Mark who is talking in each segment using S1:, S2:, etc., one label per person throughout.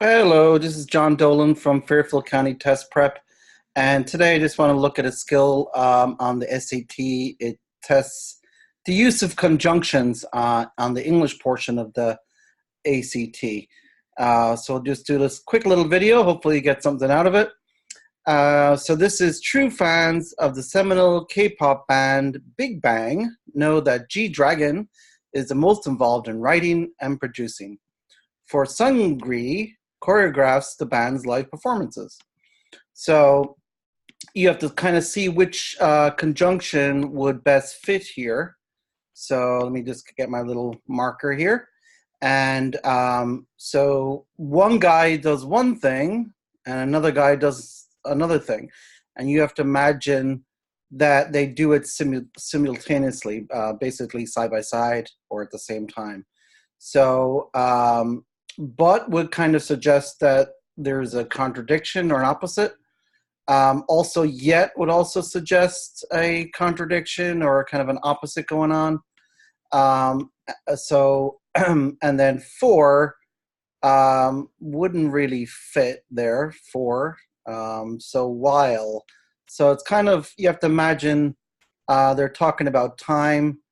S1: Hello, this is John Dolan from Fairfield County Test Prep, and today I just want to look at a skill on the SAT. It tests the use of conjunctions on the English portion of the ACT. So we'll just do this quick little video. Hopefully you get something out of it. So this is true fans of the seminal K-pop band Big Bang know that G-Dragon is the most involved in writing and producing. For Sungri, choreographs the band's live performances. So you have to kind of see which conjunction would best fit here. So let me just get my little marker here. And so one guy does one thing and another guy does another thing. And you have to imagine that they do it simultaneously, basically side by side or at the same time. So, but would kind of suggest that there's a contradiction or an opposite. Also, yet would also suggest a contradiction or kind of an opposite going on. And then for wouldn't really fit there for. So while. So it's kind of, you have to imagine they're talking about time.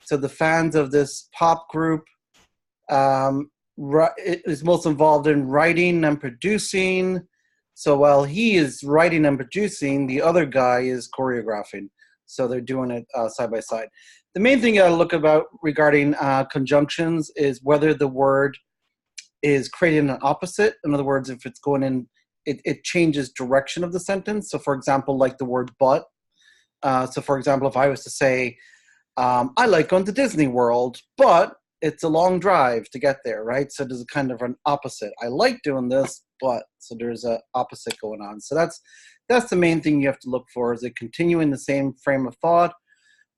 S1: So the fans of this pop group is most involved in writing and producing. So while he is writing and producing, the other guy is choreographing. So they're doing it side by side. The main thing you gotta look about regarding conjunctions is whether the word is creating an opposite. In other words, if it's going in, it changes direction of the sentence. So for example, like the word but. So for example, if I was to say, I like going to Disney World, but it's a long drive to get there, right? So there's a kind of an opposite. I like doing this, but, so there's an opposite going on. So that's the main thing you have to look for. Is it continuing the same frame of thought,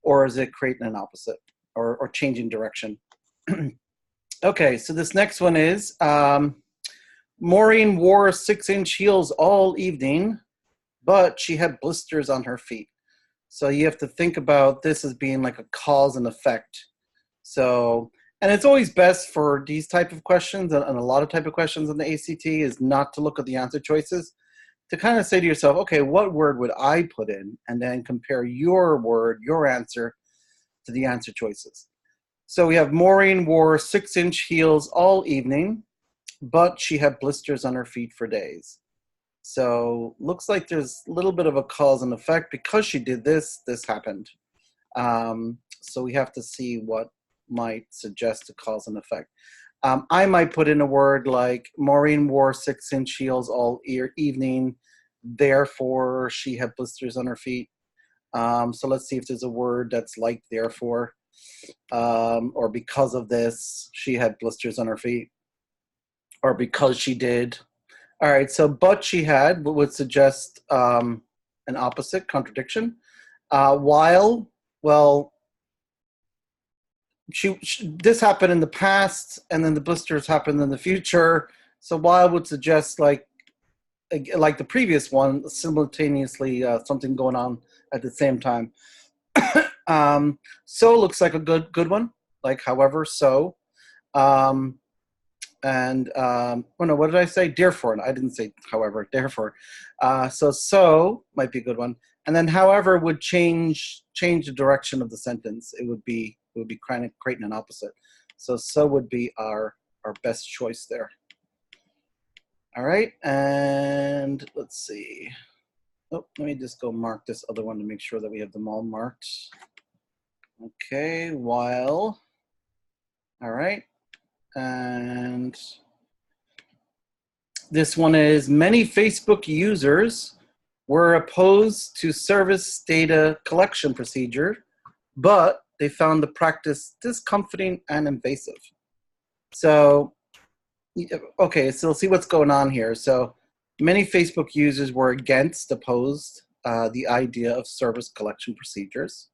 S1: or is it creating an opposite or changing direction? Okay, so this next one is, Maureen wore 6-inch heels all evening, but she had blisters on her feet. So you have to think about this as being like a cause and effect. So, and it's always best for these type of questions and a lot of type of questions in the ACT is not to look at the answer choices, to kind of say to yourself, okay, what word would I put in? And then compare your word, your answer to the answer choices. So we have Maureen wore 6-inch heels all evening, but she had blisters on her feet for days. So looks like there's a little bit of a cause and effect. Because she did this, this happened. So we have to see what might suggest a cause and effect. I might put in a word like Maureen wore 6-inch heels all evening, therefore she had blisters on her feet. So let's see if there's a word that's like therefore, or because of this, she had blisters on her feet, or because she did. All right, so but she had would suggest an opposite contradiction. While, well, this happened in the past, and then the blisters happened in the future. So while would suggest like the previous one, simultaneously something going on at the same time. So looks like a good one. Like however, so. Oh no, what did I say? Therefore, I didn't say however, therefore. So might be a good one. And then however would change the direction of the sentence. It would be kind of creating an opposite. So would be our best choice there. All right, and let's see. Oh, let me just go mark this other one to make sure that we have them all marked. Okay, while. All right. And this one is, many Facebook users were opposed to service data collection procedure, but they found the practice discomforting and invasive. So, okay, so let's see what's going on here. So many Facebook users were opposed the idea of service collection procedures.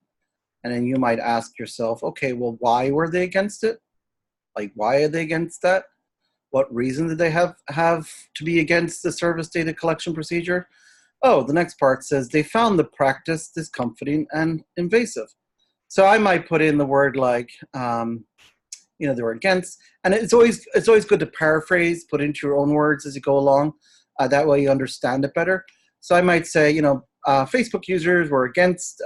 S1: And then you might ask yourself, okay, well, why were they against it? Like, why are they against that? What reason did they have to be against the service data collection procedure? Oh, the next part says they found the practice discomforting and invasive. So I might put in the word like, you know, they were against. And it's always good to paraphrase, put into your own words as you go along. That way you understand it better. So I might say, you know, Facebook users were against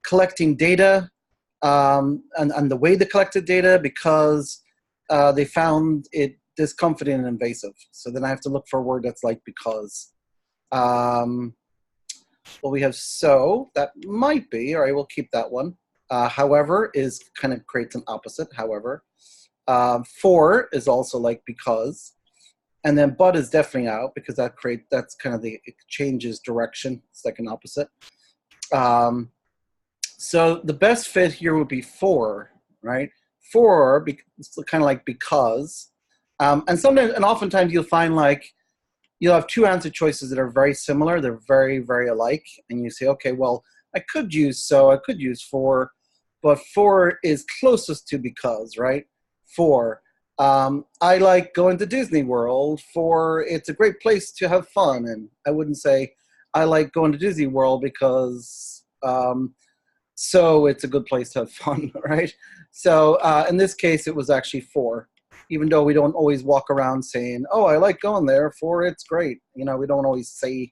S1: collecting data and the way they collected data because they found it discomforting and invasive. So then I have to look for a word that's like because. Well, we have so, that might be, all right, we'll keep that one. However is kind of creates an opposite, however. For is also like because. And then but is definitely out because that's kind of it changes direction. It's like an opposite. So the best fit here would be for, right? For, it's kind of like because. And sometimes, and oftentimes you'll find like, you'll have two answer choices that are very similar. They're very, very alike. And you say, okay, well, I could use so, I could use for, but for is closest to because, right? For. I like going to Disney World for it's a great place to have fun. And I wouldn't say I like going to Disney World because so it's a good place to have fun, right? So in this case, it was actually for. Even though we don't always walk around saying, "Oh, I like going there for it's great." You know, we don't always say,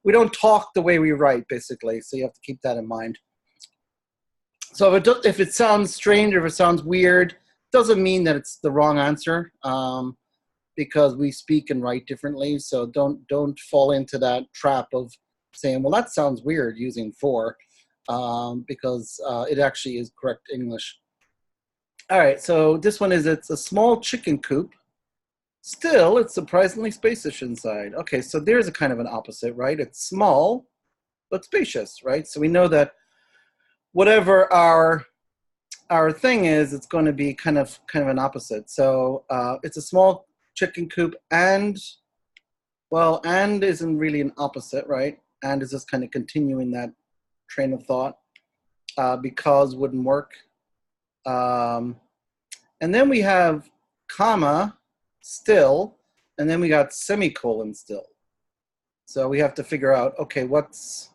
S1: we don't talk the way we write, basically. So you have to keep that in mind. So if it sounds strange or if it sounds weird, doesn't mean that it's the wrong answer, because we speak and write differently. So don't fall into that trap of saying, "Well, that sounds weird," using for, because it actually is correct English. All right, so this one is, it's a small chicken coop. Still, it's surprisingly spacious inside. Okay, so there's a kind of an opposite, right? It's small, but spacious, right? So we know that whatever our thing is, it's going to be kind of an opposite. So it's a small chicken coop and, well, and isn't really an opposite, right? And is just kind of continuing that train of thought. Because wouldn't work. And then we have comma, still, and then we got semicolon still. So we have to figure out, okay, what's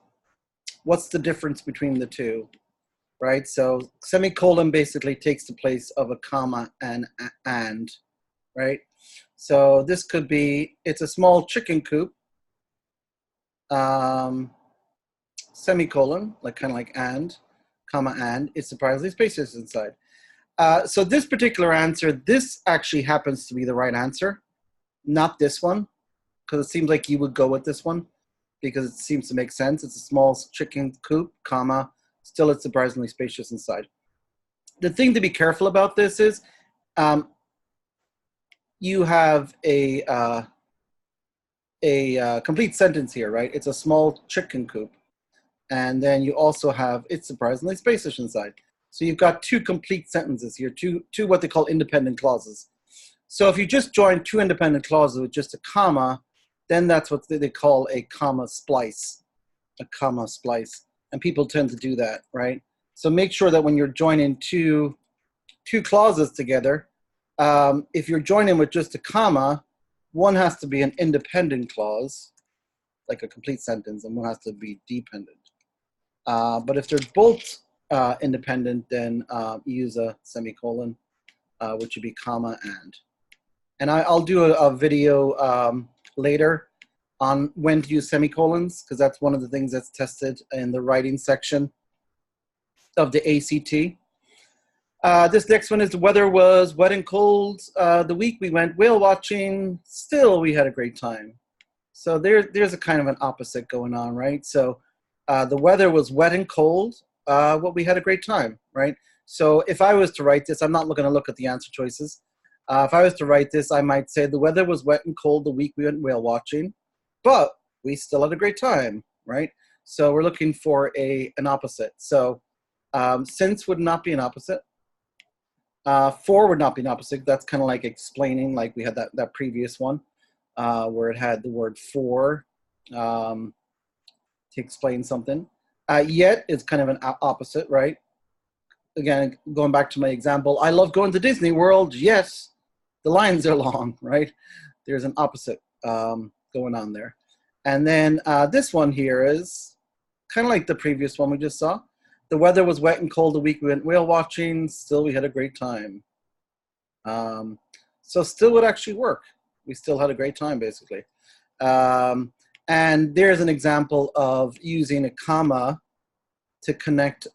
S1: the difference between the two, right? So semicolon basically takes the place of a comma and, right? So this could be, it's a small chicken coop, semicolon, like kind of like and, comma and, it's surprisingly spacious inside. So this particular answer, this actually happens to be the right answer, not this one, because it seems like you would go with this one because it seems to make sense. It's a small chicken coop, comma, still it's surprisingly spacious inside. The thing to be careful about this is you have a complete sentence here, right? It's a small chicken coop. And then you also have, it's surprisingly spacious inside. So you've got two complete sentences here, two what they call independent clauses. So if you just join two independent clauses with just a comma, then that's what they call a comma splice, And people tend to do that, right? So make sure that when you're joining two clauses together, if you're joining with just a comma, one has to be an independent clause, like a complete sentence, and one has to be dependent. But if they're both independent, then use a semicolon, which would be comma and. And I'll do a video later on when to use semicolons, because that's one of the things that's tested in the writing section of the ACT. This next one is, the weather was wet and cold. The week we went whale watching, still we had a great time. So there's a kind of an opposite going on, right? So the weather was wet and cold, but we had a great time, right? So if I was to write this, I'm not going to look at the answer choices. If I was to write this, I might say the weather was wet and cold the week we went whale watching, but we still had a great time, right? So we're looking for an opposite. So since would not be an opposite. For would not be an opposite. That's kind of like explaining, like we had that previous one where it had the word for to explain something. Yet is kind of an opposite, right? Again, going back to my example, I love going to Disney World. Yes, the lines are long, right? There's an opposite going on there. And then this one here is kind of like the previous one we just saw. The weather was wet and cold the week we went whale watching. Still, we had a great time. So still would actually work. We still had a great time, basically. And there's an example of using a comma to connect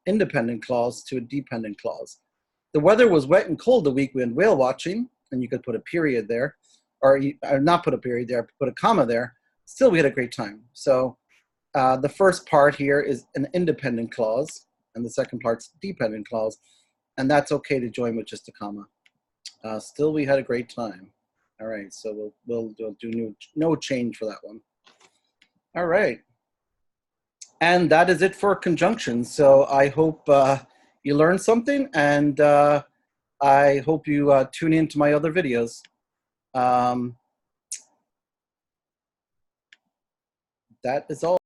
S1: independent clause to a dependent clause. The weather was wet and cold the week we went whale watching, and you could put a period there, or not put a period there, put a comma there. Still, we had a great time. So the first part here is an independent clause, and the second part's dependent clause, and that's okay to join with just a comma. Still, we had a great time. All right, so we'll do no change for that one. All right. And that is it for conjunctions. So I hope you learned something, and I hope you tune in to my other videos. That is all.